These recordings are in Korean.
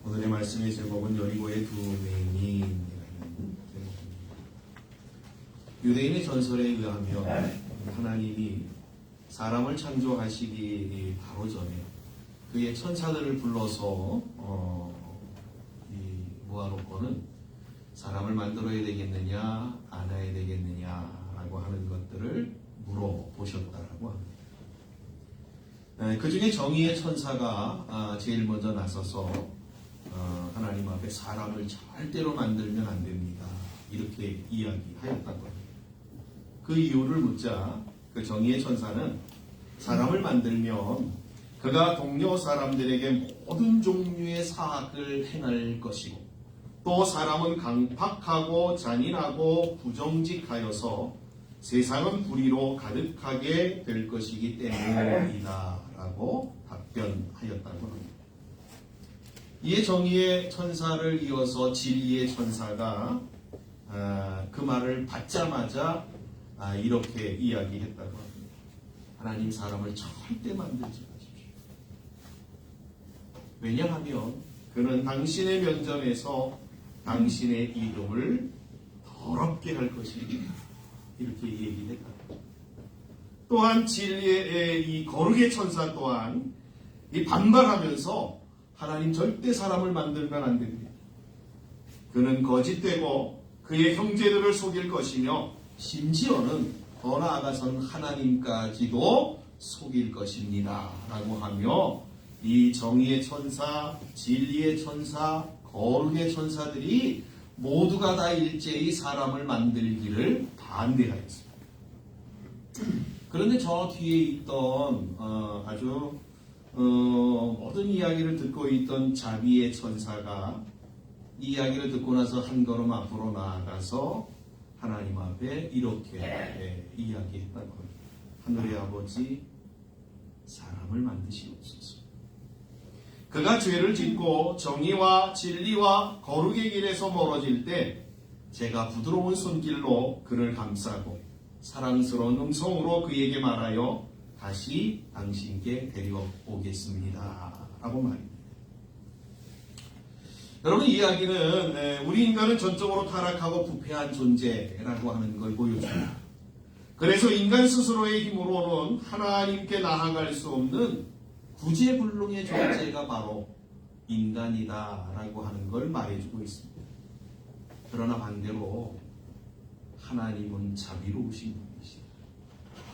오늘의 말씀의 제목은 여리고의 두 맹인이라는 제목입니다. 유대인의 전설에 의하면 하나님이 사람을 창조하시기 바로 전에 그의 천사들을 불러서 모아놓고는 사람을 만들어야 되겠느냐 안아야 되겠느냐라고 하는 것들을 물어보셨다라고 합니다. 그 중에 정의의 천사가 제일 먼저 나서서 하나님 앞에 사람을 절대로 만들면 안 됩니다. 이렇게 이야기하였다고 합니다. 그 이유를 묻자 그 정의의 천사는 사람을 만들면 그가 동료 사람들에게 모든 종류의 사악을 행할 것이고 또 사람은 강팍하고 잔인하고 부정직하여서 세상은 불의로 가득하게 될 것이기 때문이다 라고 답변하였다고 합니다. 이에 정의의 천사를 이어서 진리의 천사가 그 말을 받자마자 이렇게 이야기했다고 합니다. 하나님 사람을 절대 만들지 마십시오. 왜냐하면 그는 당신의 면전에서 당신의 이름을 더럽게 할 것입니다. 이렇게 얘기했다. 또한 진리의 이 거룩의 천사 또한 이 반발하면서 하나님 절대 사람을 만들면 안 됩니다. 그는 거짓되고 그의 형제들을 속일 것이며 심지어는 더 나아가서는 하나님까지도 속일 것입니다. 라고 하며 이 정의의 천사, 진리의 천사, 거룩의 천사들이 모두가 다 일제히 사람을 만들기를 반대하였습니다. 그런데 저 뒤에 있던 아주 모든 이야기를 듣고 있던 자비의 천사가 이 이야기를 듣고 나서 한 걸음 앞으로 나아가서 하나님 앞에 이렇게 이야기했다고 합니다. 하늘의 아버지, 사람을 만드시옵소서. 그가 죄를 짓고 정의와 진리와 거룩의 길에서 멀어질 때 제가 부드러운 손길로 그를 감싸고 사랑스러운 음성으로 그에게 말하여 다시 당신께 데려오겠습니다. 라고 말입니다. 여러분, 이 이야기는 우리 인간은 전적으로 타락하고 부패한 존재라고 하는 걸 보여줍니다. 그래서 인간 스스로의 힘으로는 하나님께 나아갈 수 없는 구제불능의 존재가 바로 인간이다라고 하는 걸 말해주고 있습니다. 그러나 반대로 하나님은 자비로우신 분이시다.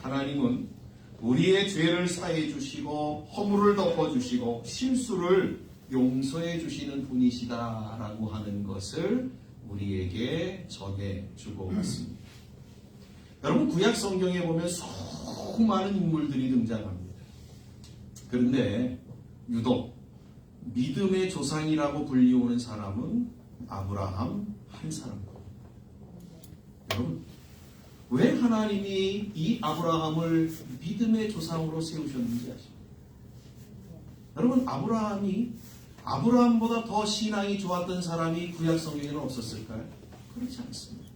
하나님은 우리의 죄를 사해 주시고 허물을 덮어 주시고 실수를 용서해 주시는 분이시다라고 하는 것을 우리에게 전해주고 있습니다. 여러분, 구약 성경에 보면 수많은 인물들이 등장합니다. 그런데 유독 믿음의 조상이라고 불리우는 사람은 아브라함 한 사람입니다. 여러분, 왜 하나님이 이 아브라함을 믿음의 조상으로 세우셨는지 아십니까? 여러분, 아브라함보다 더 신앙이 좋았던 사람이 구약 성경에는 없었을까요? 그렇지 않습니다.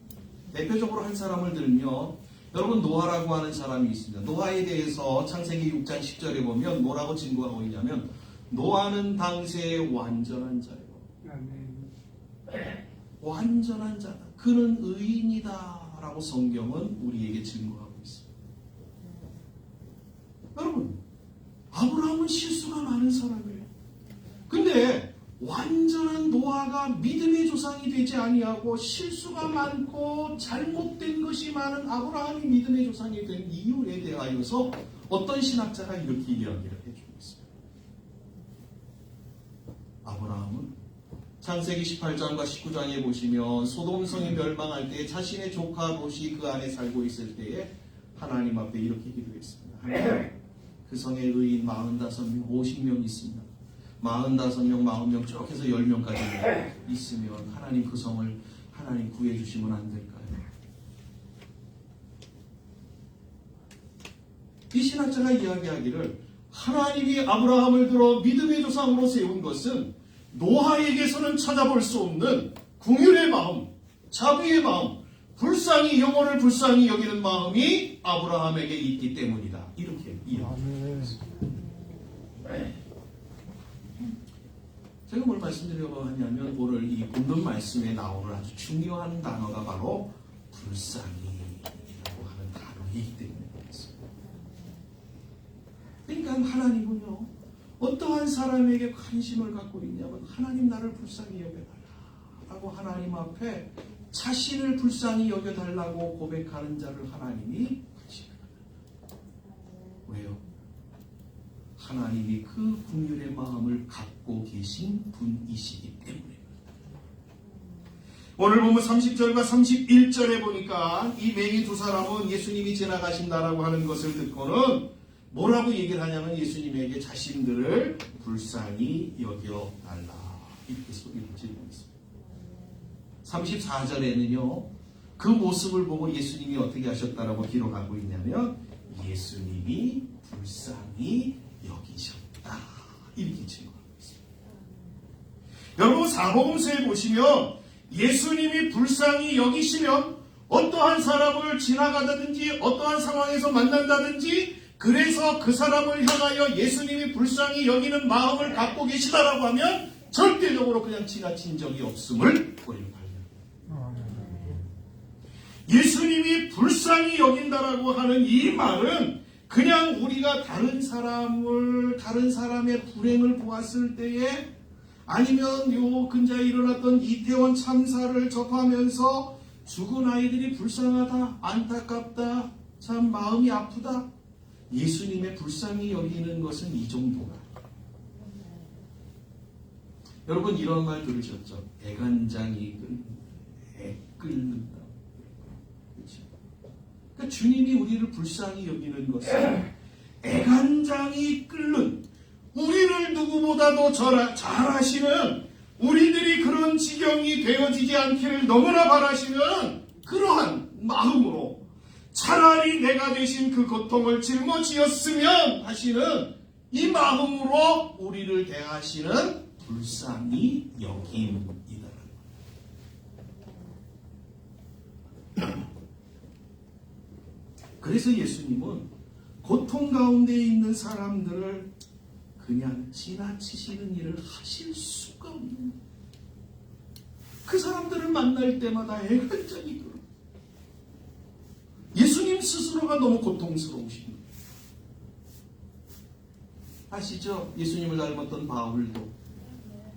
대표적으로 한 사람을 들면 여러분, 노아라고 하는 사람이 있습니다. 노아에 대해서 창세기 6장 10절에 보면 뭐라고 증거하고 있냐면 노아는 당시에 완전한 자예요. 완전한 자다. 그는 의인이다 라고 성경은 우리에게 증거하고 있습니다. 여러분, 아브라함은 실수가 많은 사람이에요. 근데 완전한 노아가 믿음의 조상이 되지 아니하고 실수가 많고 잘못된 것이 많은 아브라함이 믿음의 조상이 된 이유에 대하여서 어떤 신학자가 이렇게 이야기를 해주고 있습니다. 아브라함은 창세기 18장과 19장에 보시면 소돔성이 멸망할 때 자신의 조카 롯이 그 안에 살고 있을 때에 하나님 앞에 이렇게 기도했습니다. 하나님, 그 성에 의인 45명, 50명 있습니다. 45명, 40명 쭉 해서 10명까지 있으면 하나님 그 성을 하나님 구해주시면 안 될까요? 이 신학자가 이야기하기를 하나님이 아브라함을 들어 믿음의 조상으로 세운 것은 노아에게서는 찾아볼 수 없는 긍휼의 마음, 자비의 마음, 영혼을 불쌍히 여기는 마음이 아브라함에게 있기 때문이다. 이렇게 이야기합니다. 제가 뭘 말씀드리려고 하냐면 오늘 이 본문 말씀에 나오는 아주 중요한 단어가 바로 불쌍히라고 하는 단어이기 때문에 그렇습니다. 그러니까 하나님은요, 어떠한 사람에게 관심을 갖고 있냐면 하나님 나를 불쌍히 여겨달라고 하나님 앞에 자신을 불쌍히 여겨달라고 고백하는 자를 하나님이 관심을 갖는다. 왜요? 하나님이 그 긍휼의 마음을 갖고 계신 분이시기 때문에. 오늘 보면 30절과 31절에 보니까 이 맹인 두 사람은 예수님이 지나가신다라고 하는 것을 듣고는 뭐라고 얘기를 하냐면 예수님에게 자신들을 불쌍히 여겨달라 이렇게 소리를 지르고 있습니다. 34절에는요 그 모습을 보고 예수님이 어떻게 하셨다라고 기록하고 있냐면 예수님이 불쌍히 여기셨다 이렇게 증거하고 있습니다. 여러분 사복음서에 보시면 예수님이 불쌍히 여기시면 어떠한 사람을 지나가다든지 어떠한 상황에서 만난다든지 그래서 그 사람을 향하여 예수님이 불쌍히 여기는 마음을 갖고 계시다라고 하면 절대적으로 그냥 지나친 적이 없음을 우리는 발견합니다. 예수님이 불쌍히 여긴다라고 하는 이 말은 그냥 우리가 다른 사람의 불행을 보았을 때에 아니면 요 근자에 일어났던 이태원 참사를 접하면서 죽은 아이들이 불쌍하다, 안타깝다, 참 마음이 아프다. 예수님의 불쌍히 여기는 것은 이 정도가. 여러분 이런 말 들으셨죠? 애간장이 끓는다. 그렇죠? 그러니까 주님이 우리를 불쌍히 여기는 것은 애간장이 끓는 우리를 누구보다도 잘 아시는 우리들이 그런 지경이 되어지지 않기를 너무나 바라시는 그러한 마음으로 차라리 내가 대신 그 고통을 짊어지었으면 하시는 이 마음으로 우리를 대하시는 불쌍히 여김이다. 그래서 예수님은 고통 가운데 있는 사람들을 그냥 지나치시는 일을 하실 수가 없는 그 사람들을 만날 때마다 애간장이 들어. 예수님 스스로가 너무 고통스러우신 거예요. 아시죠? 예수님을 닮았던 바울도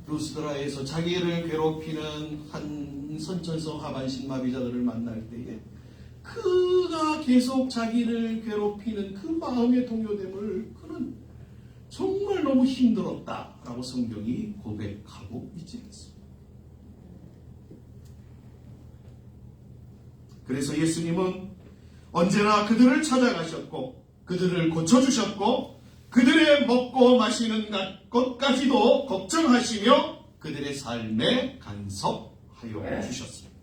루스드라에서 자기를 괴롭히는 한 선천성 하반신 마비자들을 만날 때에 그가 계속 자기를 괴롭히는 그 마음의 동요됨을 그는 정말 너무 힘들었다라고 성경이 고백하고 있지 않습니까? 그래서 예수님은 언제나 그들을 찾아가셨고 그들을 고쳐주셨고 그들의 먹고 마시는 것까지도 걱정하시며 그들의 삶에 간섭하여 주셨습니다.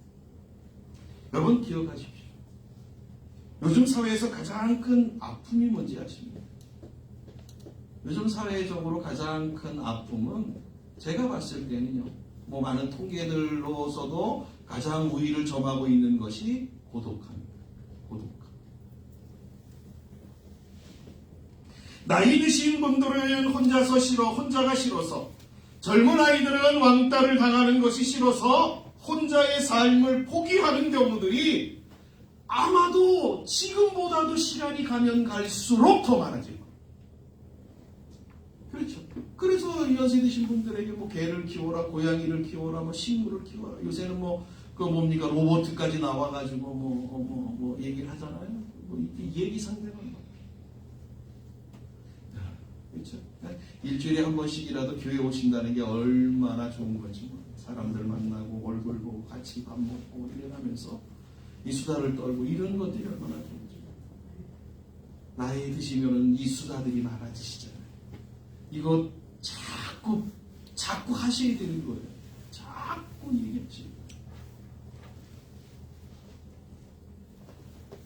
여러분 기억하십시오. 요즘 사회에서 가장 큰 아픔이 뭔지 아십니까? 요즘 사회적으로 가장 큰 아픔은 제가 봤을 때는요, 뭐 많은 통계들로서도 가장 우위를 점하고 있는 것이 고독함입니다. 고독함. 나이 드신 분들은 혼자가 싫어서, 젊은 아이들은 왕따를 당하는 것이 싫어서 혼자의 삶을 포기하는 경우들이 아마도 지금보다도 시간이 가면 갈수록 더 많아질 겁니다. 그렇죠. 그래서 연세 드신 분들에게 뭐 개를 키워라, 고양이를 키워라, 뭐 식물을 키워라. 요새는 로봇까지 나와가지고 뭐 얘기를 하잖아요. 뭐 얘기 상대가 그렇죠. 일주일에 한 번씩이라도 교회 오신다는 게 얼마나 좋은 거지. 사람들 만나고 얼굴 보고 같이 밥 먹고 이러면서 이 수다를 떨고 이런 것들이 얼마나 좋은지. 나이 드시면은 이 수다들이 많아지시잖아요. 이거 자꾸 하셔야 되는 거예요. 자꾸 얘기하지.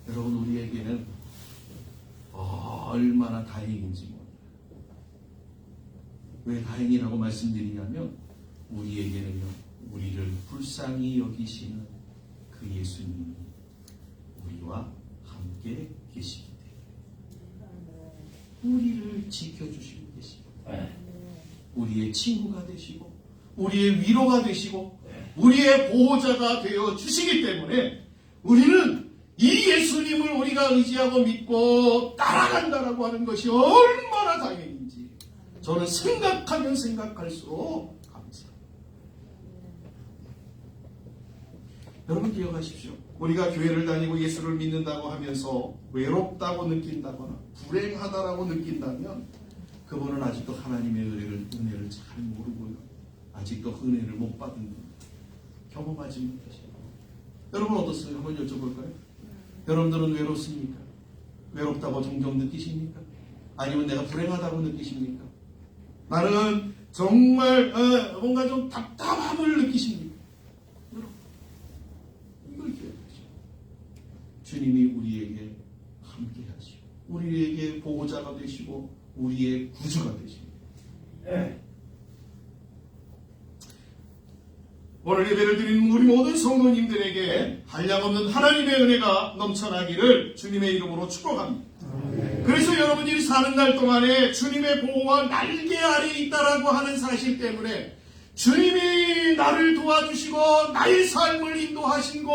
여러분 우리에게는 얼마나 다행인지 몰라요. 왜 다행이라고 말씀드리냐면 우리에게는요, 우리를 불쌍히 여기시는 그 예수님이 우리와 함께 계시기 때문에 우리를 지켜주시고 계시고 우리의 친구가 되시고 우리의 위로가 되시고 우리의 보호자가 되어 주시기 때문에 우리는 이 예수님을 우리가 의지하고 믿고 따라간다라고 하는 것이 얼마나 다행인지 저는 생각하면 생각할수록 감사합니다. 여러분 기억하십시오. 우리가 교회를 다니고 예수를 믿는다고 하면서 외롭다고 느낀다거나 불행하다라고 느낀다면 그분은 아직도 하나님의 은혜를 잘 모르고요. 아직도 은혜를 못 받은 분, 경험하지 못하시고. 여러분 어떻습니까? 한번 여쭤볼까요? 여러분들은 외롭습니까? 외롭다고 종종 느끼십니까? 아니면 내가 불행하다고 느끼십니까? 나는 정말 뭔가 좀 답답함을 느끼십니까? 여러분 이걸 기억하시고 주님이 우리에게 함께 하시고 우리에게 보호자가 되시고 우리의 구주가 되십니다. 오늘 예배를 드리는 우리 모든 성도님들에게 한량없는 하나님의 은혜가 넘쳐나기를 주님의 이름으로 축복합니다. 그래서 여러분들이 사는 날 동안에 주님의 보호와 날개 아래 있다라고 하는 사실 때문에 주님이 나를 도와주시고 나의 삶을 인도하시고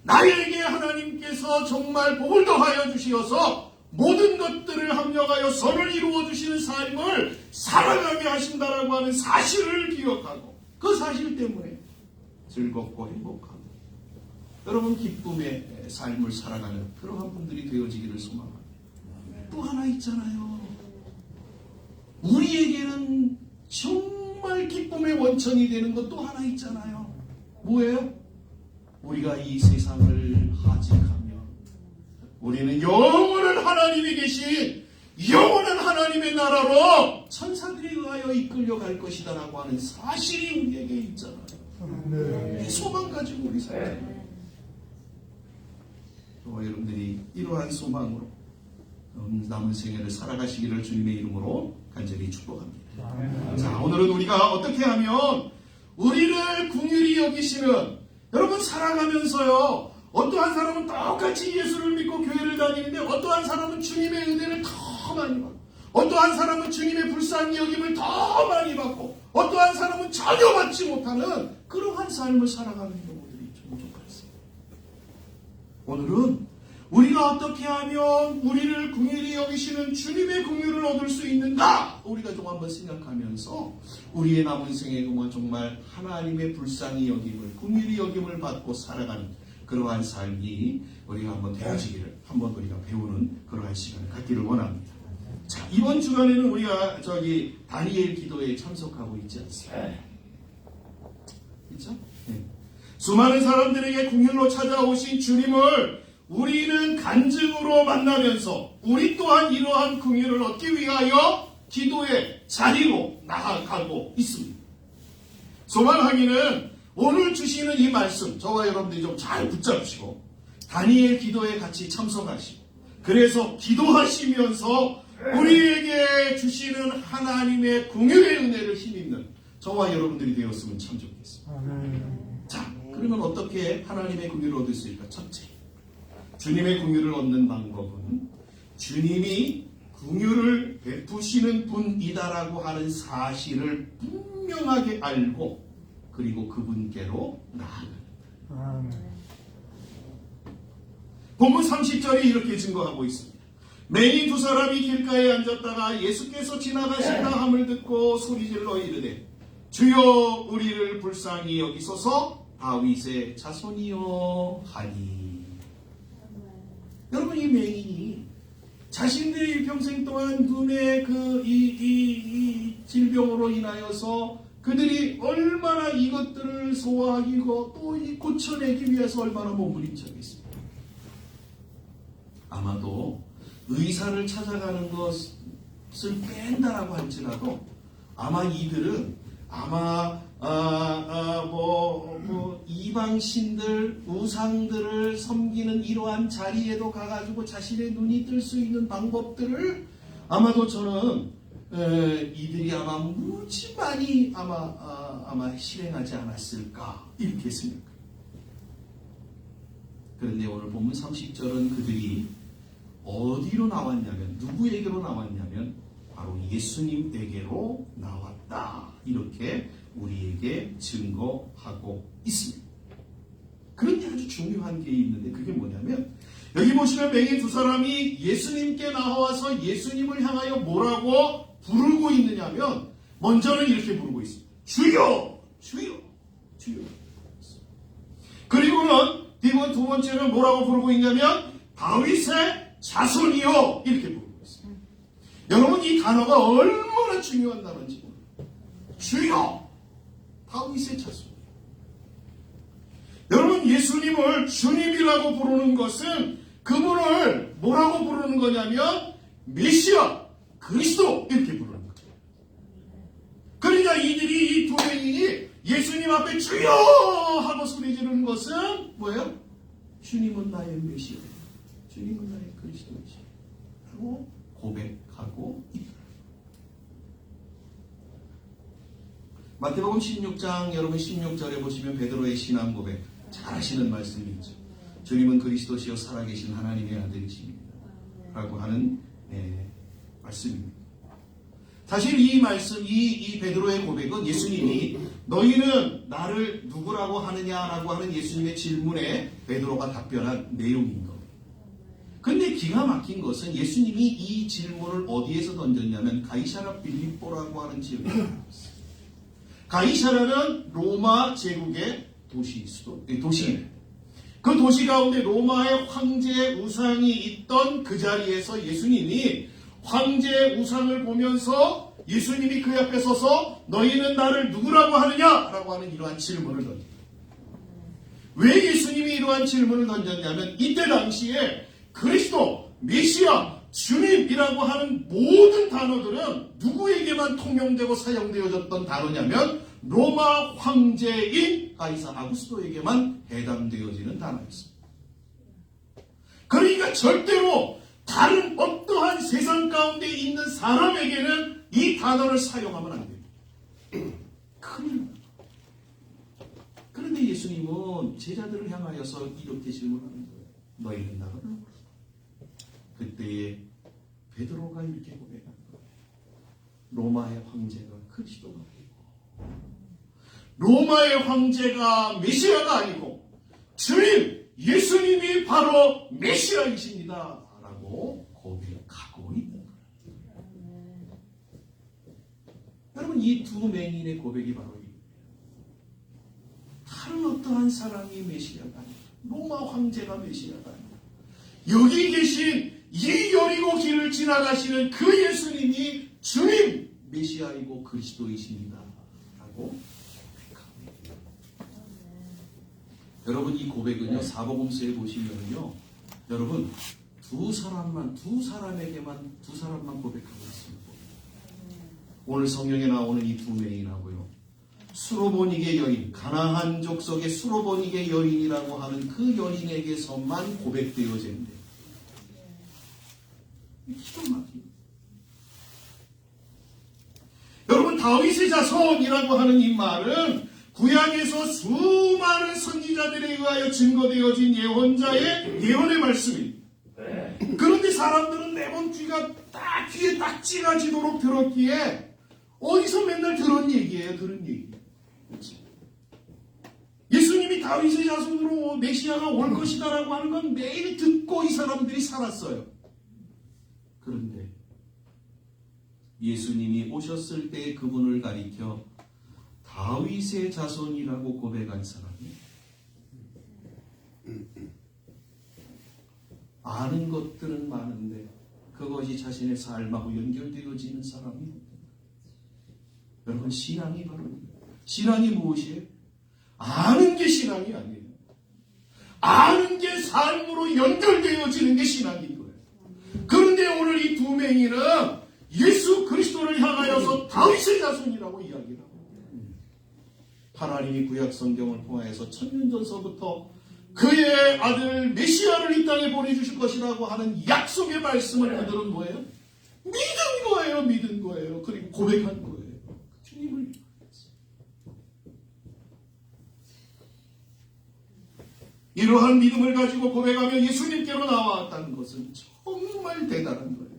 나에게 하나님께서 정말 복을 더하여 주시어서 모든 것들을 합력하여 선을 이루어 주시는 삶을 살아가게 하신다라고 하는 사실을 기억하고 그 사실 때문에 즐겁고 행복하고 여러분 기쁨의 삶을 살아가는 그러한 분들이 되어지기를 소망합니다. 또 하나 있잖아요. 우리에게는 정말 기쁨의 원천이 되는 것 또 하나 있잖아요. 뭐예요? 우리가 이 세상을 하직하면 우리는 영원한 하나님이 계신 영원한 하나님의 나라로 천사들에 의하여 이끌려갈 것이다 라고 하는 사실이 우리에게 있잖아요. 이 소망 가지고 우리 살잖아요. 저와 여러분들이 이러한 소망으로 남은 생애를 살아가시기를 주님의 이름으로 간절히 축복합니다. 자, 오늘은 우리가 어떻게 하면 우리를 긍휼히 여기시는 여러분 살아가면서요. 어떠한 사람은 똑같이 예수를 믿고 교회를 다니는데 어떠한 사람은 주님의 은혜를 더 많이 받고 어떠한 사람은 주님의 불쌍히 여김을 더 많이 받고 어떠한 사람은 전혀 받지 못하는 그러한 삶을 살아가는 경우들이 종종 있습니다. 오늘은 우리가 어떻게 하면 우리를 긍휼히 여기시는 주님의 긍휼을 얻을 수 있는가 우리가 좀 한번 생각하면서 우리의 남은 생애 동안 정말 하나님의 불쌍히 여김을 긍휼히 여김을 받고 살아가는 그러한 삶이 우리가 한번 되어지기를 한번 우리가 배우는 그러한 시간을 갖기를 원합니다. 자, 이번 주간에는 우리가 다니엘 기도에 참석하고 있지 않습니까? 있죠? 네. 수많은 사람들에게 긍휼로 찾아오신 주님을 우리는 간증으로 만나면서 우리 또한 이러한 긍휼을 얻기 위하여 기도의 자리로 나아가고 있습니다. 소망하기는 오늘 주시는 이 말씀 저와 여러분들이 좀 잘 붙잡으시고 다니엘 기도에 같이 참석하시고 그래서 기도하시면서 우리에게 주시는 하나님의 긍휼의 은혜를 힘입는 저와 여러분들이 되었으면 참 좋겠습니다. 자, 그러면 어떻게 하나님의 긍휼을 얻을 수 있을까? 첫째, 주님의 긍휼을 얻는 방법은 주님이 긍휼을 베푸시는 분이다라고 하는 사실을 분명하게 알고 그리고 그분께로 나아가는. 본문 30절이 이렇게 증거하고 있습니다. 맹인 두 사람이 길가에 앉았다가 예수께서 지나가신다 함을 듣고 소리질러 이르되 주여 우리를 불쌍히 여기소서 다윗의 자손이여 하니. 여러분 이 맹인이 자신들의 일평생 동안 눈의 이 질병으로 인하여서 그들이 얼마나 이것들을 소화하고 또 고쳐내기 위해서 얼마나 몸부림쳤겠습니까? 아마도 의사를 찾아가는 것을 뺀다라고 할지라도 아마 이들은 이방신들 우상들을 섬기는 이러한 자리에도 가가지고 자신의 눈이 뜰 수 있는 방법들을 아마도 저는 이들이 아마 무지 많이 아마 실행하지 않았을까 이렇게 생각합니다. 그런데 오늘 본문 30절은 그들이 어디로 나왔냐면 누구에게로 나왔냐면 바로 예수님에게로 나왔다 이렇게 우리 우리에게 증거하고 있습니다. 그런데 아주 중요한 게 있는데 그게 뭐냐면 여기 보시면 맹인 두 사람이 예수님께 나와서 예수님을 향하여 뭐라고 부르고 있느냐면 먼저는 이렇게 부르고 있습니다. 주여! 주여! 주여! 그리고는 두 번째는 뭐라고 부르고 있냐면 다윗의 자손이요! 이렇게 부르고 있습니다. 여러분 이 단어가 얼마나 중요한 단어인지 주여! 다윗의 자손. 여러분 예수님을 주님이라고 부르는 것은 그분을 뭐라고 부르는 거냐면 메시아, 그리스도 이렇게 부르는 거예요. 그러니까 이들이 이 두 맹인이 예수님 앞에 주여 하고 소리 지르는 것은 뭐예요? 주님은 나의 메시아, 주님은 나의 그리스도이시오 라고 고백하고 있다. 마태복음 16장 여러분 16절에 보시면 베드로의 신앙 고백 잘 아시는 말씀이 있죠. 주님은 그리스도시요 살아계신 하나님의 아들이십니다 라고 하는 말씀입니다. 사실 이 말씀, 이 베드로의 고백은 예수님이 너희는 나를 누구라고 하느냐라고 하는 예수님의 질문에 베드로가 답변한 내용인 겁니다. 근데 기가 막힌 것은 예수님이 이 질문을 어디에서 던졌냐면 가이사랴 빌립보라고 하는 지역에 던졌어요. 가이사랴는 로마 제국의 도시입니다. 그 도시 가운데 로마의 황제의 우상이 있던 그 자리에서 예수님이 황제의 우상을 보면서 예수님이 그 앞에 서서 너희는 나를 누구라고 하느냐라고 하는 이러한 질문을 던집니다. 왜 예수님이 이러한 질문을 던졌냐면 이때 당시에 그리스도, 메시아, 주님이라고 하는 모든 단어들은 누구에게만 통용되고 사용되어졌던 단어냐면 로마 황제인 가이사 아구스토에게만 해당되어지는 단어였습니다. 그러니까 절대로 다른 어떠한 세상 가운데 있는 사람에게는 이 단어를 사용하면 안 됩니다. 큰일 납니다. 그런데 예수님은 제자들을 향하여서 이렇게 질문하는 거예요. 너희는 나를 누구라? 그때에 베드로가 이렇게 고백한 거예요. 로마의 황제가 그리스도가 아니고 로마의 황제가 메시아가 아니고 주님 예수님이 바로 메시아이십니다 라고 고백하고 있는 거예요. 여러분 이 두 맹인의 고백이 바로 이거예요. 다른 어떠한 사람이 메시아가 아니고 로마 황제가 메시아가 아니고 여기 계신 이 여리고 길을 지나가시는 그 예수님이 주님 메시아이고 그리스도이십니다 라고 여러분 이 고백은요 사복음서에 보시면요 여러분 두 사람만 고백하고 있습니다. 오늘 성경에 나오는 이 두 맹인하고요 수로보닉의 여인 가나안 족속의 수로보닉의 여인이라고 하는 그 여인에게서만 고백되어진대. 기가 막힙니다. 여러분 다윗의 자손이라고 하는 이 말은 구약에서 수많은 선지자들에 의하여 증거되어진 예언자의 예언의 말씀입니다. 그런데 사람들은 매번 귀에 딱 찌가지도록 들었기에 어디서 맨날 들은 얘기예요. 예수님이 다윗의 자손으로 메시아가 올 것이다라고 하는 건 매일 듣고 이 사람들이 살았어요. 그런데 예수님이 오셨을 때 그분을 가리켜 다윗의 자손이라고 고백한 사람이 아는 것들은 많은데 그것이 자신의 삶하고 연결되어지는 사람이 여러분 신앙이 바로 신앙이 무엇이에요? 아는 게 신앙이 아니에요. 아는 게 삶으로 연결되어지는 게 신앙인 거예요. 그런데 오늘 이 두 맹인은 예수 그리스도를 향하여서 다윗의 자손이라고 이야기를 하고 하나님이 구약 성경을 통하여서 천년 전서부터 그의 아들 메시아를 이 땅에 보내주실 것이라고 하는 약속의 말씀을 그들은 뭐예요? 믿은 거예요. 그리고 고백한 거예요. 주님을 이러한 믿음을 가지고 고백하며 예수님께로 나왔다는 것은 정말 대단한 거예요.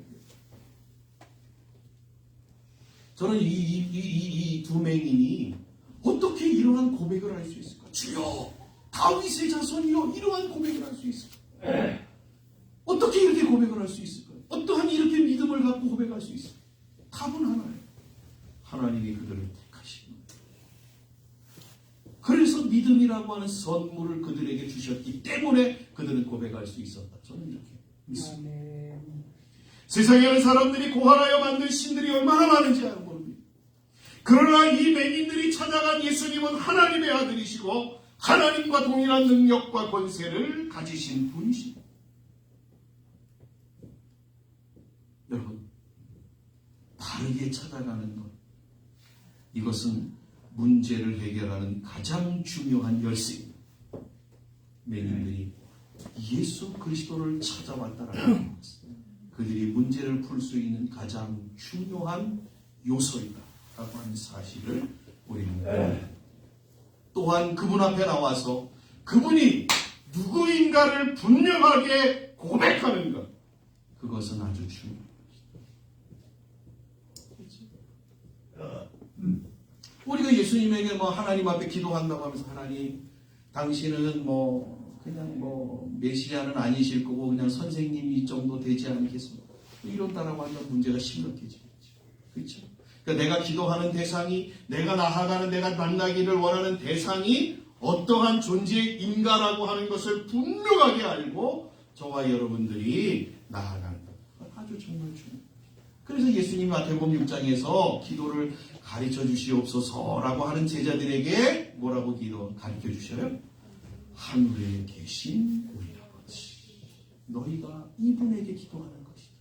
저는 이 두 맹인이 어떻게 이러한 고백을 할 수 있을까? 주여, 다윗의 자손이여, 이러한 고백을 할 수 있을까? 어떻게 이렇게 고백을 할 수 있을까? 어떠한 이렇게 믿음을 갖고 고백할 수 있을까? 답은 하나예요. 하나님이 그들을 택하신 거예요. 그래서 믿음이라고 하는 선물을 그들에게 주셨기 때문에 그들은 고백할 수 있었다. 저는 이렇게 믿습니다. 세상에는 사람들이 고하라여 만든 신들이 얼마나 많은지 알고 모릅니다. 그러나 이 맹인들이 찾아간 예수님은 하나님의 아들이시고 하나님과 동일한 능력과 권세를 가지신 분이십니다. 여러분, 다르게 찾아가는 것, 이것은 문제를 해결하는 가장 중요한 열쇠입니다. 맹인들이 예수 그리스도를 찾아왔다라는 것은 그들이 문제를 풀 수 있는 가장 중요한 요소이다라고 하는 사실을 우리는 또한 그분 앞에 나와서 그분이 누구인가를 분명하게 고백하는 것, 그것은 아주 중요합니다. 우리가 예수님에게 하나님 앞에 기도한다고 하면서 하나님, 당신은 그냥 메시아는 아니실 거고 그냥 선생님이 정도 되지 않겠습니까? 이런다라고 하면 문제가 심각해지겠죠. 그렇죠? 그러니까 내가 기도하는 대상이, 내가 나아가는, 내가 만나기를 원하는 대상이 어떠한 존재인가라고 하는 것을 분명하게 알고 저와 여러분들이 나아가는 것, 아주 정말 중요합니다. 그래서 예수님이 마태복음 6장에서 기도를 가르쳐 주시옵소서라고 하는 제자들에게 뭐라고 가르쳐 주셔요? 하늘에 계신 우리 아버지, 너희가 이분에게 기도하는 것이다.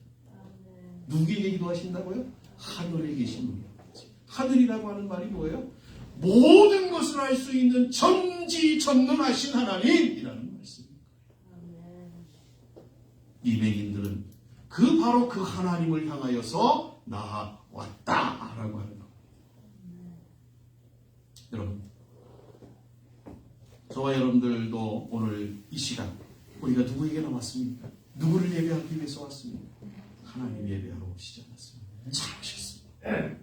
누구에게 기도하신다고요? 하늘에 계신 우리 아버지. 하늘이라고 하는 말이 뭐예요? 모든 것을 알 수 있는 전지전능하신 하나님이라는 말씀입니다. 이 맹인들은 바로 그 하나님을 향하여서 나왔다라고 하는 겁니다. 여러분, 저와 여러분들도 오늘 이 시간 우리가 누구에게 나왔습니까? 누구를 예배하기 위해서 왔습니까? 하나님 예배하러 오시지 않았습니까? 잘 오셨습니다.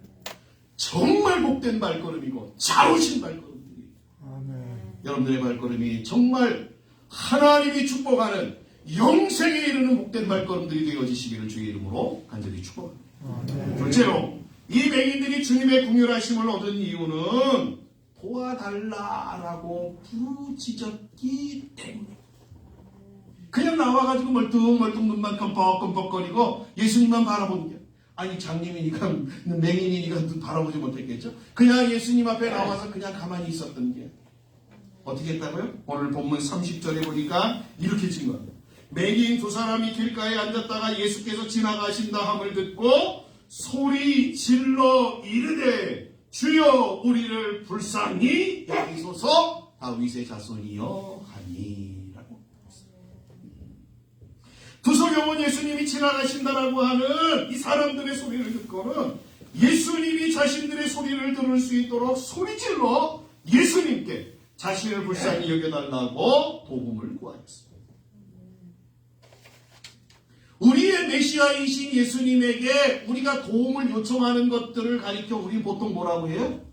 정말 복된 발걸음이고 잘 오신 발걸음들이, 여러분들의 발걸음이 정말 하나님이 축복하는 영생에 이르는 복된 발걸음들이 되어지시기를 주의 이름으로 간절히 축복합니다. 둘째로, 이 맹인들이 주님의 긍휼하심을 얻은 이유는 도와달라라고 부르짖었기 때문에. 그냥 나와가지고 멀뚱멀뚱 눈만 껌뻑껌뻑거리고 예수님만 바라보는 게, 아니 장님이니까 맹인이니까 바라보지 못했겠죠. 그냥 예수님 앞에 나와서 그냥 가만히 있었던 게 어떻게 했다고요? 오늘 본문 30절에 보니까 이렇게 진 겁니다. 맹인 두 사람이 길가에 앉았다가 예수께서 지나가신다 함을 듣고 소리 질러 이르되 주여 우리를 불쌍히 여기소서 다윗의 자손이여 하니라고. 두서경은 예수님이 지나가신다라고 하는 이 사람들의 소리를 듣고는 예수님이 자신들의 소리를 들을 수 있도록 소리질러 예수님께 자신을 불쌍히 여겨달라고 도움을 구하였습니다. 우리의 메시아이신 예수님에게 우리가 도움을 요청하는 것들을 가리켜 우리 보통 뭐라고 해요?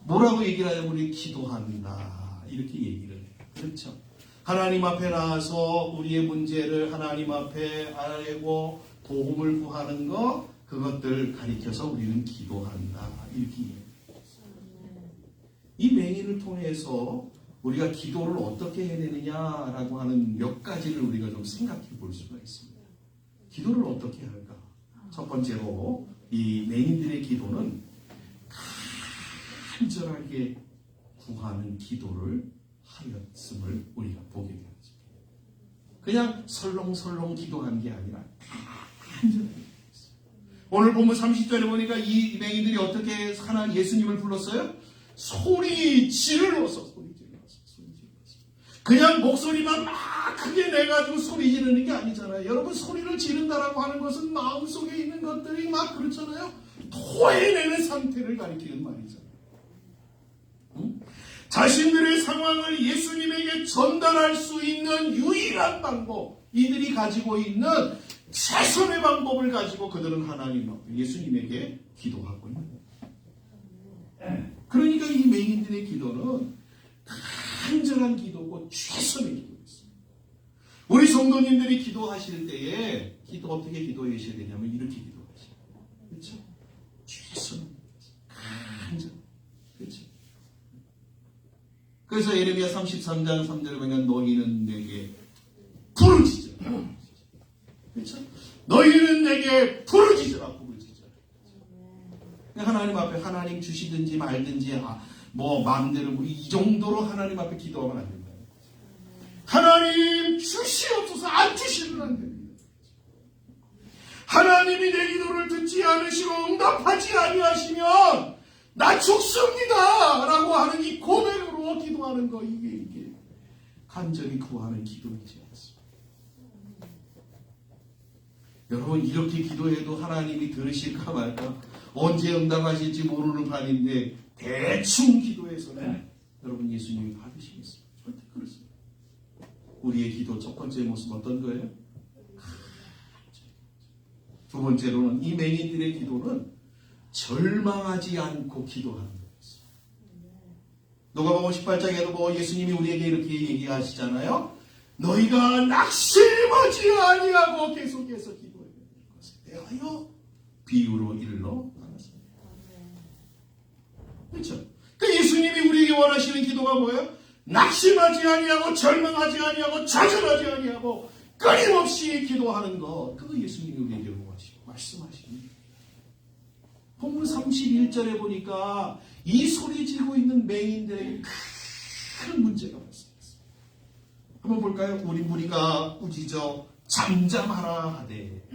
뭐라고 얘기를 하냐면 우리 기도한다, 이렇게 얘기를 해요. 그렇죠? 하나님 앞에 나와서 우리의 문제를 하나님 앞에 알고 도움을 구하는 것, 그것들 가리켜서 우리는 기도한다, 이렇게 얘기해요. 이 맹인을 통해서 우리가 기도를 어떻게 해내느냐라고 하는 몇 가지를 우리가 좀 생각해 볼 수가 있습니다. 기도를 어떻게 할까? 첫 번째로 이 맹인들의 기도는 간절하게 구하는 기도를 하였음을 우리가 보게 되었습니다. 그냥 설렁설렁 기도한 게 아니라 간절하게 했어요. 오늘 본문 30절에 보니까 이 맹인들이 어떻게 하나 예수님을 불렀어요? 소리 질러서. 그냥 목소리만 막 크게 내가지고 소리 지르는 게 아니잖아요. 여러분, 소리를 지른다라고 하는 것은 마음속에 있는 것들이 막 그렇잖아요. 토해내는 상태를 가리키는 말이잖아요. 응? 자신들의 상황을 예수님에게 전달할 수 있는 유일한 방법, 이들이 가지고 있는 최선의 방법을 가지고 그들은 하나님 앞에 예수님에게 기도하고 있는 거예요. 그러니까 이 맹인 맹인들의 기도는 간절한 기도고 최선의 기도였습니다. 우리 성도님들이 기도하실 때에 어떻게 기도하셔야 되냐면 이렇게 기도하셔야 돼요. 그렇죠? 최선의 간절. 그렇죠? 그래서 예레미야 33장 3절 보면 너희는 내게 부르짖으라. 그렇죠? 너희는 내게 부르짖으라. 하나님 앞에 하나님 주시든지 말든지 뭐 마음대로 이 정도로 하나님 앞에 기도하면 안 된다. 하나님 주시옵소서. 안 주시면 안 됩니다. 하나님이 내 기도를 듣지 않으시고 응답하지 아니하시면 나 죽습니다 라고 하는 이 고백으로 기도하는 거, 이게 간절히 구하는 기도이지 않습니까? 여러분, 이렇게 기도해도 하나님이 들으실까 말까, 언제 응답하실지 모르는 판인데 대충 기도해서는 여러분 예수님이 받으시겠습니다. 절대 그렇습니다. 우리의 기도 첫 번째 모습 어떤 거예요? 두 번째로는 이 맹인들의 기도는 절망하지 않고 기도하는 거였어요. 누가복음 18장에도 뭐 예수님이 우리에게 이렇게 얘기하시잖아요. 너희가 낙심하지 아니하고 계속해서 기도해야 되는 것에 대하여 비유로 일러 나눴습니다. 그렇죠? 그 예수님이 우리에게 원하시는 기도가 뭐예요? 낙심하지 아니하고 절망하지 아니하고 좌절하지 아니하고 끊임없이 기도하는 것. 그거 예수님이 우리에게 말씀하십니다. 본문 31절에 보니까 이 소리 지르고 있는 맹인들에게 큰 문제가 발생했습니다. 한번 볼까요? 무리가 꾸짖어 잠잠하라 하되,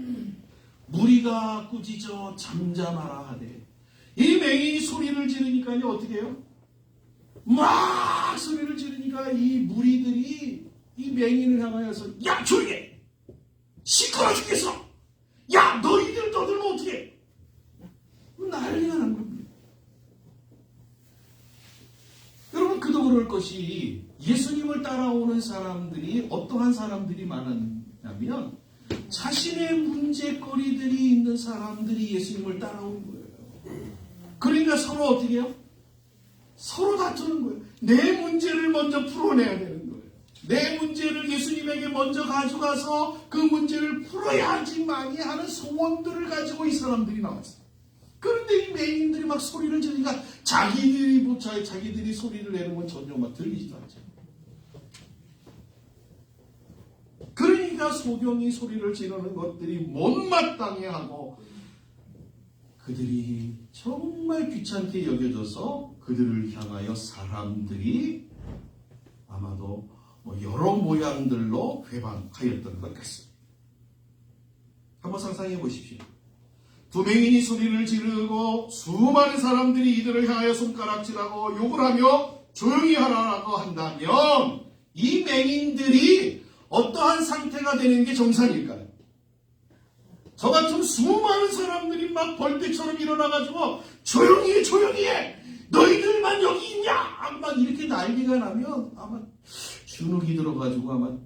무리가 꾸짖어 잠잠하라 하되, 이 맹인이 소리를 지르니까요 어떻게 해요? 막 소리를 지르니까 이 무리들이 이 맹인을 향하여서 야 조용히 해! 시끄러워 죽겠어! 야 너희들 떠들면 어떻게 해? 난리가 난 겁니다. 여러분, 그도 그럴 것이 예수님을 따라오는 사람들이 어떠한 사람들이 많았냐면 자신의 문제거리들이 있는 사람들이 예수님을 따라오는 거예요. 그러니까 서로 어떻게 해요? 서로 다투는 거예요. 내 문제를 먼저 풀어내야 되는 거예요. 내 문제를 예수님에게 먼저 가져가서 그 문제를 풀어야지만이 하는 소원들을 가지고 이 사람들이 나왔어요. 그런데 이 맹인들이 막 소리를 지르니까 자기들이 소리를 내는 건 전혀 막 들리지도 않죠. 그러니까 소경이 소리를 지르는 것들이 못마땅해 하고 그들이 정말 귀찮게 여겨져서 그들을 향하여 사람들이 아마도 여러 모양들로 회방하였던 것 같습니다. 한번 상상해 보십시오. 두 맹인이 소리를 지르고 수많은 사람들이 이들을 향하여 손가락질하고 욕을 하며 조용히 하라고 한다면 이 맹인들이 어떠한 상태가 되는 게 정상일까요? 저 같은 수많은 사람들이 막 벌떼처럼 일어나가지고 조용히 해! 너희들만 여기 있냐! 막 이렇게 난리가 나면 아마 주눅이 들어가지고 아마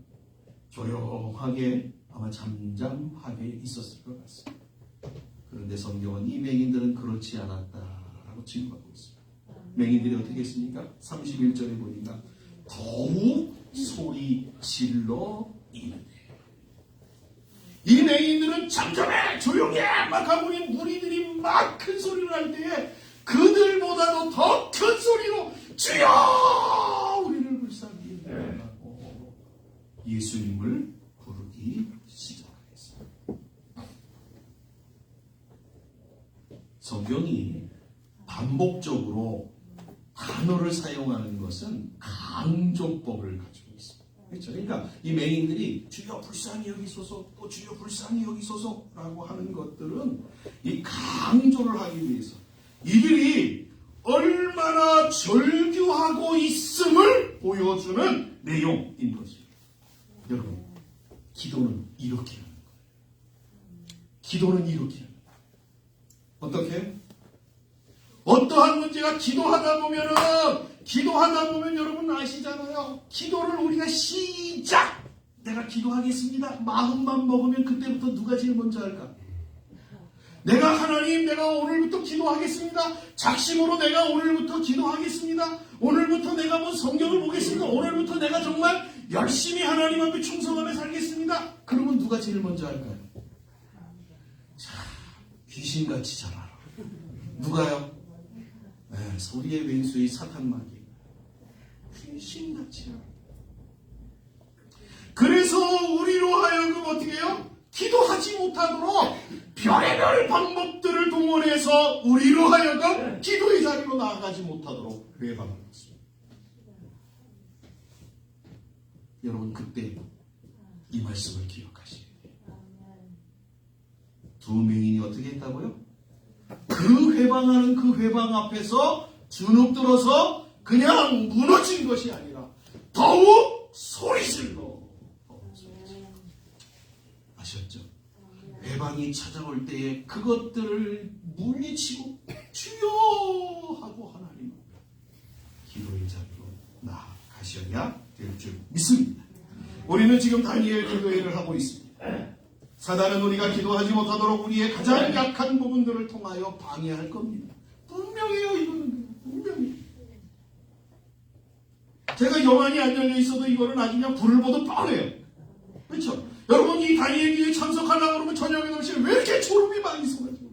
조용하게 아마 잠잠하게 있었을 것 같습니다. 그런데 성경은 이 맹인들은 그렇지 않았다라고 증거하고 있습니다. 맹인들이 어떻게 했습니까? 31절에 보니까 더욱 소리 질러 이르되, 이 맹인들은 잠잠해! 조용히 해! 막 하고 이 무리들이 막 큰 소리를 할 때에 그들보다도 더 큰 소리로 주여! 우리를 불쌍히 여기라고 예수님을 부르기 시작했습니다. 성경이 반복적으로 단어를 사용하는 것은 강조법을 가지고 있습니다. 그렇죠? 그러니까 이 맹인들이 주여 불쌍히 여기소서, 또 주여 불쌍히 여기소서라고 하는 것들은 이 강조를 하기 위해서 이들이 얼마나 절규하고 있음을 보여주는 내용인 것입니다. 여러분, 기도는 이렇게 하는 거예요. 기도는 이렇게 하는 거예요. 어떻게? 어떠한 문제가 기도하다 보면 여러분 아시잖아요. 기도를 우리가 시작! 내가 기도하겠습니다. 마음만 먹으면 그때부터 누가 제일 먼저 할까? 내가 하나님, 내가 오늘부터 기도하겠습니다. 작심으로 내가 오늘부터 기도하겠습니다. 오늘부터 내가 뭐 성경을 보겠습니다. 오늘부터 내가 정말 열심히 하나님 앞에 충성하며 살겠습니다. 그러면 누가 제일 먼저 할까요? 자, 귀신같이 잘 알아. 누가요? 네, 소리의 왼수의 사탄마귀. 귀신같이 알아. 그래서 우리로 하여금 어떻게 해요? 기도하지 못하도록 별의별 방법들을 동원해서 우리로 하여금 기도의 자리로 나아가지 못하도록 외방하는 것입니다. 여러분, 그때 이 말씀을 기억하시게 돼요. 두 맹인이 어떻게 했다고요? 그 회방하는 그 회방 앞에서 주눅들어서 그냥 무너진 것이 아니라 더욱 소리질러. 아셨죠? 회방이 찾아올 때에 그것들을 물리치고 주여 하고 하나님 기도의 자리로 나아가셔야 될 줄 믿습니다. 우리는 지금 다니엘 기도회를 하고 있습니다. 사단은 우리가 기도하지 못하도록 우리의 가장 약한 부분들을 통하여 방해할 겁니다. 분명해요. 이거는 분명히. 제가 영안이 안 열려 있어도 이거는 아주 그냥 불을 보듯 뻔해요. 그렇죠? 여러분, 이 다니엘 기도에 참석하려고 그러면 저녁에 넘치면 왜 이렇게 졸음이 많이 쏟아지고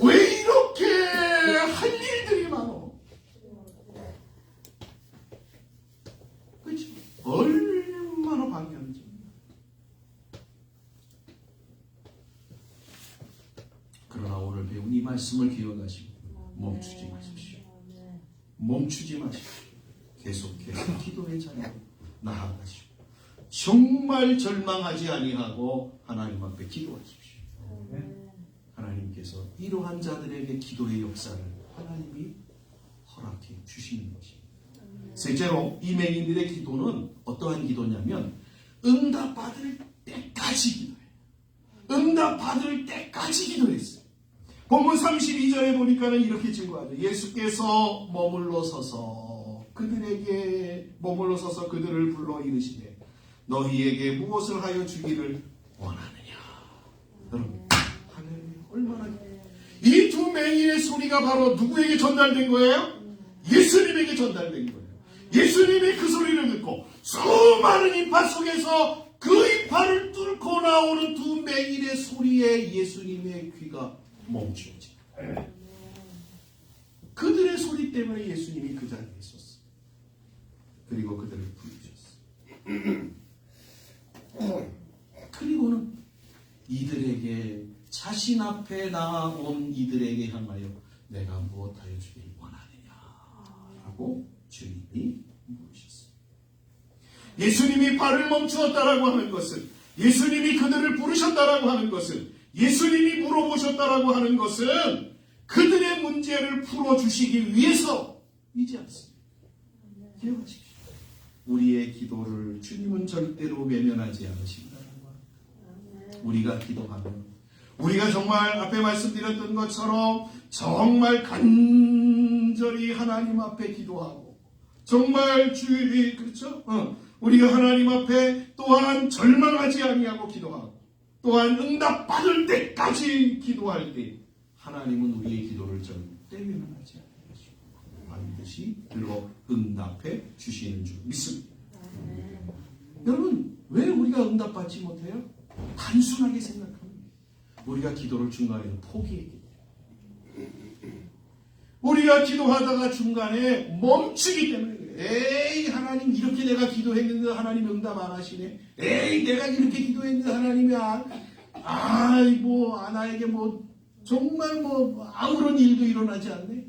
왜 이렇게 할 일들이 많어? 그렇죠? 얼마나 방해하는지. 그러나 오늘 배운 이 말씀을 기억하시고 멈추지 마십시오. 멈추지 마십시오. 계속해서 기도의 자리로 나아가시고 정말 절망하지 아니하고 하나님 앞에 기도하십시오. 하나님께서 이러한 자들에게 기도의 역사를 하나님이 허락해 주시는 것입니다. 셋째로 이 맹인들의 기도는 어떠한 기도냐면 응답받을 때까지 기도해요. 응답받을 때까지 기도했어요. 본문 32절에 보니까는 이렇게 증거하죠. 예수께서 머물러 서서 그들을 불러 이르시되 너희에게 무엇을 하여 주기를 원하느냐. 여러분, 하나님 얼마나 이 두 맹인의 소리가 바로 누구에게 전달된 거예요? 예수님에게 전달된 거예요. 예수님이 그 소리를 듣고 수많은 인파 속에서 그 인파를 뚫고 나오는 두 맹인의 소리에 예수님의 귀가 멈추어지. 그들의 소리 때문에 예수님이 그 자리에 있었어요. 그리고 그들을 부르셨어요. 그리고는 이들에게 자신 앞에 나온 이들에게 향하여 내가 무엇하여 주기를 원하느냐 라고 주님이 물으셨어요. 예수님이 발을 멈추었다라고 하는 것은, 예수님이 그들을 부르셨다라고 하는 것은, 예수님이 물어보셨다라고 하는 것은 그들의 문제를 풀어주시기 위해서이지 않습니다. 기억하십시오. 우리의 기도를 주님은 절대로 외면하지 않으신다는 것. 우리가 기도하면, 우리가 정말 앞에 말씀드렸던 것처럼 정말 간절히 하나님 앞에 기도하고, 정말 주의, 그렇죠? 우리가 하나님 앞에 또한 절망하지 아니하고 기도하고, 또한 응답받을 때까지 기도할 때 하나님은 우리의 기도를 절대 외면하지 않으시고 반드시 들어 응답해 주시는 줄 믿습니다. 여러분, 왜 우리가 응답받지 못해요? 단순하게 생각합니다. 우리가 기도를 중간에 포기했기 때문에. 우리가 기도하다가 중간에 멈추기 때문에 그래요. 에이, 하나님, 이렇게 내가 기도했는데 하나님 응답 안 하시네. 에이, 내가 이렇게 기도했는데 하나님이 나에게 정말 아무런 일도 일어나지 않네.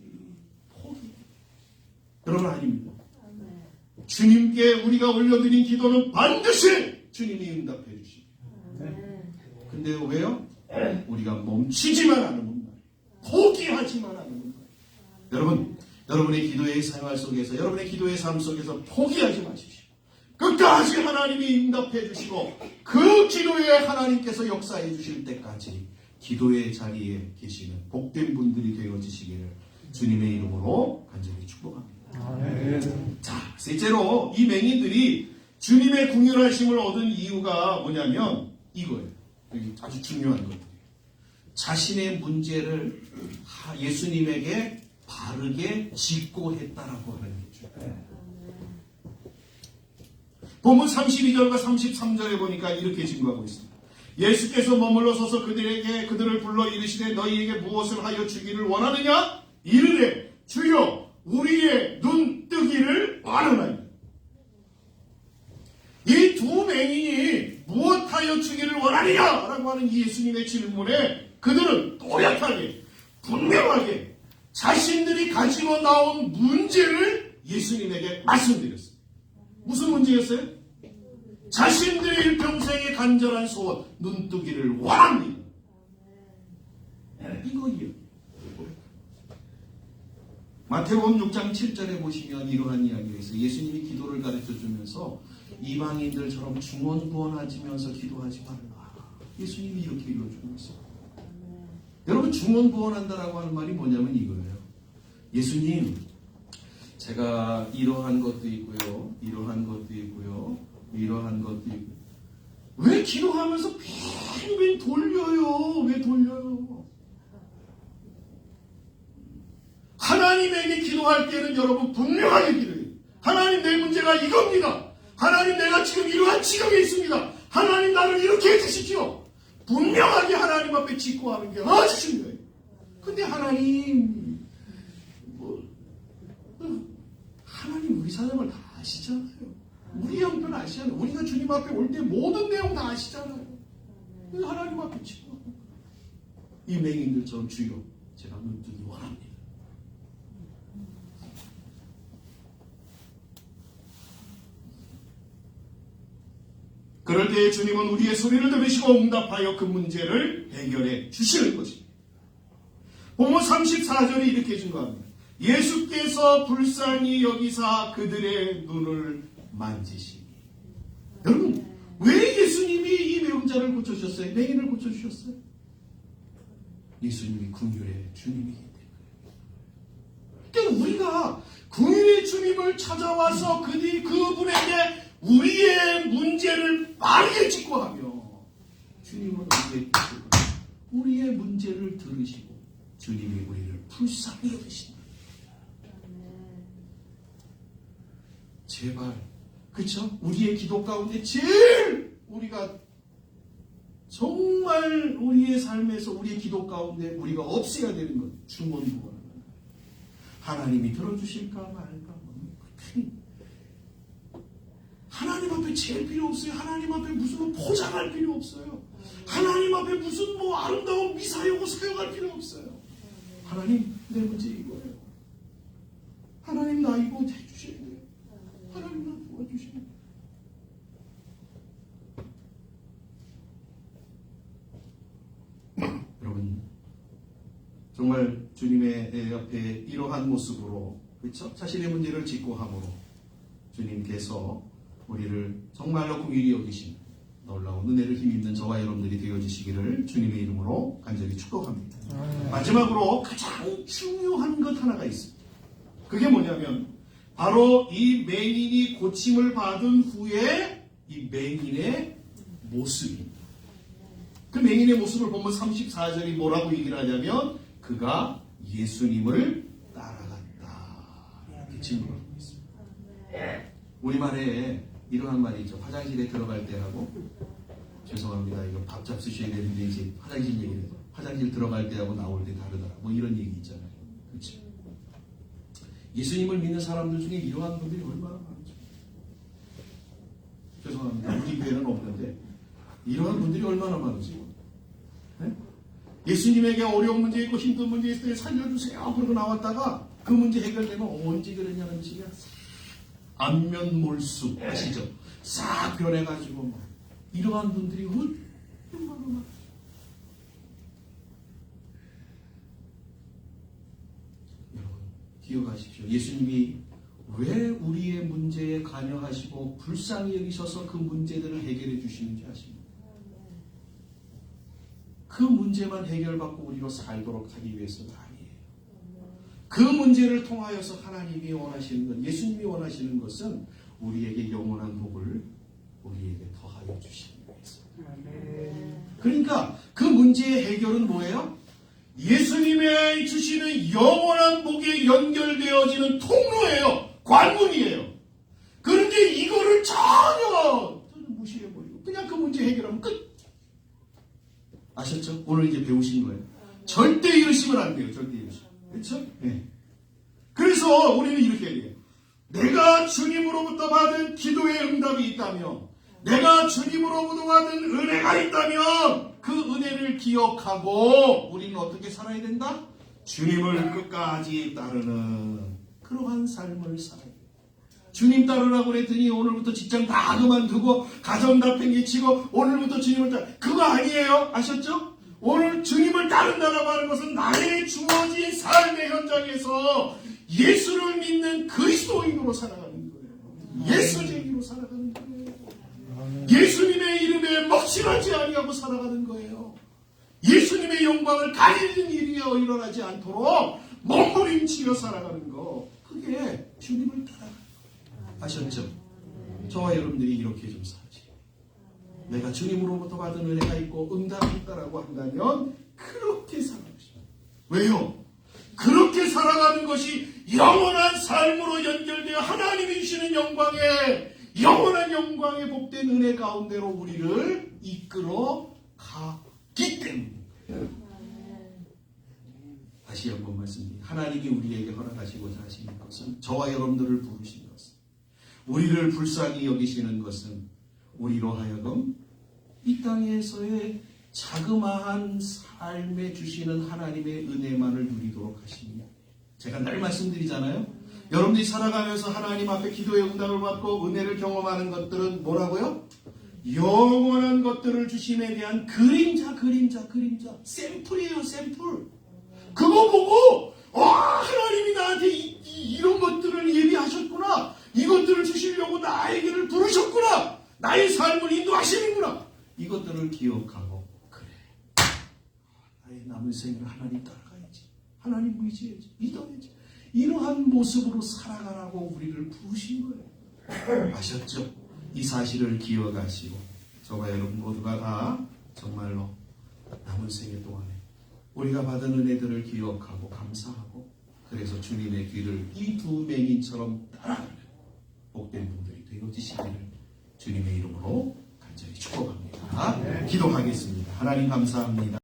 포기. 여러분, 아닙니다. 주님께 우리가 올려드린 기도는 반드시 주님이 응답해 주시고. 근데 왜요? 우리가 멈추지만 않으면 말이에요. 포기하지만 않으면 말이에요. 여러분의 기도의 생활 속에서, 여러분의 기도의 삶 속에서 포기하지 마십시오. 끝까지 하나님이 응답해 주시고 그 기도에 하나님께서 역사해 주실 때까지 기도의 자리에 계시는 복된 분들이 되어지시기를 주님의 이름으로 간절히 축복합니다. 자, 셋째로 이 맹인들이 주님의 궁휼하심을 얻은 이유가 뭐냐면 이거예요. 여기 아주 중요한 것들이에요. 자신의 문제를 예수님에게 바르게 짚고 했다라고 하는 거죠. 본문 32절과 33절에 보니까 이렇게 증거하고 있습니다. 예수께서 머물러 서서 그들을 불러 이르시되 너희에게 무엇을 하여 주기를 원하느냐? 이르되 주여 우리의 눈 뜨기를 원하나이다. 이 두 맹인이 무엇하여 주기를 원하느냐라고 하는 이 예수님의 질문에 그들은 또렷하게 분명하게 자신들이 가지고 나온 문제를 예수님에게 말씀드렸습니다. 무슨 문제였어요? 자신들의 일평생의 간절한 소원, 눈뜨기를 원합니다. 이거예요. 마태복음 6장 7절에 보시면 이러한 이야기가 있어요. 예수님이 기도를 가르쳐주면서 이방인들처럼 중언부언하면서 기도하지 말라. 예수님이 이렇게 일러주고 있어요. 여러분, 중언부언한다라고 하는 말이 뭐냐면 이거예요. 예수님, 제가 이러한 것도 있고요, 이러한 것도 있고요, 이러한 것도 있고. 왜 기도하면서 빙빙 돌려요? 왜 돌려요? 하나님에게 기도할 때는 여러분 분명하게 기도해요. 하나님, 내 문제가 이겁니다. 하나님, 내가 지금 이러한 지경에 있습니다. 하나님, 나를 이렇게 해주십시오. 분명하게 하나님 앞에 짚고 하는 게 아주 중요해요. 근데 하나님, 하나님 우리 사정을 다 아시잖아요. 우리 형편 아시잖아요. 우리가 주님 앞에 올 때 모든 내용 다 아시잖아요. 하나님 앞에 짚고 이 맹인들처럼 주여, 제가 눈뜨기 원합니다. 그럴 때 주님은 우리의 소리를 들으시고 응답하여 그 문제를 해결해 주시는 것입니다. 본문 34절이 이렇게 증거합니다. 예수께서 불쌍히 여기사 그들의 눈을 만지시니. 여러분, 왜 예수님이 이 매운자를 고쳐주셨어요? 맹인을 고쳐주셨어요? 예수님이 긍휼의 주님이기 때문에. 그러니까 우리가 긍휼의 주님을 찾아와서 그분에게 우리의 문제를 빠르게 짚고 하며 주님은 우리의 문제를 들으시고 주님이 우리를 불쌍히 여기신다. 제발, 그쵸? 우리의 기도 가운데 제일 우리가 정말 우리의 삶에서 우리의 기도 가운데 우리가 없애야 되는 것, 중언부언. 하나님이 들어주실까 말까. 하나님 앞에 제일 필요 없어요. 하나님 앞에 무슨 포장할 필요 없어요. 하나님 앞에 무슨 아름다운 미사여고 사용할 필요 없어요. 하나님, 내 문제 이거예요. 하나님, 나 이거 해주셔야 돼요. 하나님, 나 도와주셔야 돼요. 여러분, 정말 주님의 옆에 이러한 모습으로, 그렇죠? 자신의 문제를 짚고 함으로 주님께서 우리를 정말로 긍휼히 여기신 놀라운 은혜를 힘입는 저와 여러분들이 되어주시기를 주님의 이름으로 간절히 축복합니다. 마지막으로 가장 중요한 것 하나가 있습니다. 그게 뭐냐면 바로 이 맹인이 고침을 받은 후에 이 맹인의 모습입니다. 그 맹인의 모습을 보면 34절이 뭐라고 얘기를 하냐면 그가 예수님을 따라갔다. 이렇게 증거하고 있습니다. 우리말에 이러한 말이 있죠. 화장실에 들어갈 때하고, 죄송합니다, 이거 밥 잡수셔야 되는데 이제 화장실 얘기를 해서 화장실 들어갈 때하고 나올 때 다르더라, 이런 얘기 있잖아요. 그렇죠? 예수님을 믿는 사람들 중에 이러한 분들이 얼마나 많죠. 죄송합니다, 우리 교회는 없는데 이러한 분들이 얼마나 많으세요. 네? 예수님에게 어려운 문제 있고 힘든 문제 있을 때 살려주세요 그러고 나왔다가 그 문제 해결되면 언제 그랬냐는 식이야. 안면몰수 아시죠? 싹 변해가지고 이러한 분들이 얼마나 많아요. 여러분, 기억하십시오. 예수님이 왜 우리의 문제에 관여하시고 불쌍히 여기셔서 그 문제들을 해결해 주시는지 아십니까? 그 문제만 해결받고 우리로 살도록 하기 위해서는 아니에요. 그 문제를 통하여서 하나님이 원하시는 것, 예수님이 원하시는 것은 우리에게 영원한 복을 우리에게 더하여 주시기 위해서. 그러니까 그 문제의 해결은 뭐예요? 예수님의 주시는 영원한 복에 연결되어지는 통로예요. 관문이에요. 그런데 이거를 전혀 무시해버리고 그냥 그 문제 해결하면 끝. 아셨죠? 오늘 이제 배우신 거예요. 절대 이러시면 안 돼요. 절대 이러시면. 그렇죠? 네. 그래서 우리는 이렇게 해야 돼요. 내가 주님으로부터 받은 기도의 응답이 있다며, 내가 주님으로부터 받은 은혜가 있다면 그 은혜를 기억하고 우리는 어떻게 살아야 된다? 주님을 끝까지 따르는 그러한 삶을 살아야 돼요. 주님 따르라고 그랬더니 오늘부터 직장 다 그만두고 가정 다 팽개치고 오늘부터 주님을 따르, 그거 아니에요. 아셨죠? 오늘 주님을 따른다라고 하는 것은 나의 주어진 삶의 현장에서 예수를 믿는 그리스도인으로 살아가는 거예요. 예수쟁이로 살아가는 거예요. 예수님의 이름에 먹칠하지 아니하고 살아가는 거예요. 예수님의 영광을 가리는 일이 일어나지 않도록 몸부림치며 살아가는 거. 그게 주님을 따라가는 거예요. 아셨죠? 저와 여러분들이 이렇게 좀 살지. 내가 주님으로부터 받은 은혜가 있고 응답이 있다라고 한다면 그렇게 살아가고 싶어요. 왜요? 그렇게 살아가는 것이 영원한 삶으로 연결되어 하나님이 주시는 영원한 영광의 복된 은혜 가운데로 우리를 이끌어 가기 때문입니다. 다시 한번 말씀드립니다. 하나님이 우리에게 허락하시고자 하시는 것은, 저와 여러분들을 부르신 것은, 우리를 불쌍히 여기시는 것은 우리로 하여금 이 땅에서의 자그마한 삶에 주시는 하나님의 은혜만을 누리도록 하십니다. 제가 늘 말씀드리잖아요. 여러분들이 살아가면서 하나님 앞에 기도의 응답을 받고 은혜를 경험하는 것들은 뭐라고요? 영원한 것들을 주심에 대한 그림자. 샘플이에요, 샘플. 그거 보고 하나님이 나한테 이런 것들을 예비하셨구나. 이것들을 주시려고 나에게를 부르셨구나. 나의 삶을 인도하시는구나. 이것들을 기억하고, 그래, 나의 남은 생을 하나님 따라가야지. 하나님 의지해야지. 믿어야지. 이러한 모습으로 살아가라고 우리를 부르신 거예요. 아셨죠? 이 사실을 기억하시고 저와 여러분 모두가 다 정말로 남은 생애 동안에 우리가 받은 은혜들을 기억하고 감사하고, 그래서 주님의 뒤를 이 두 맹인처럼 따라가는 복된 분들이 되어지시기를 주님의 이름으로 간절히 축복합니다. 기도하겠습니다. 하나님 감사합니다.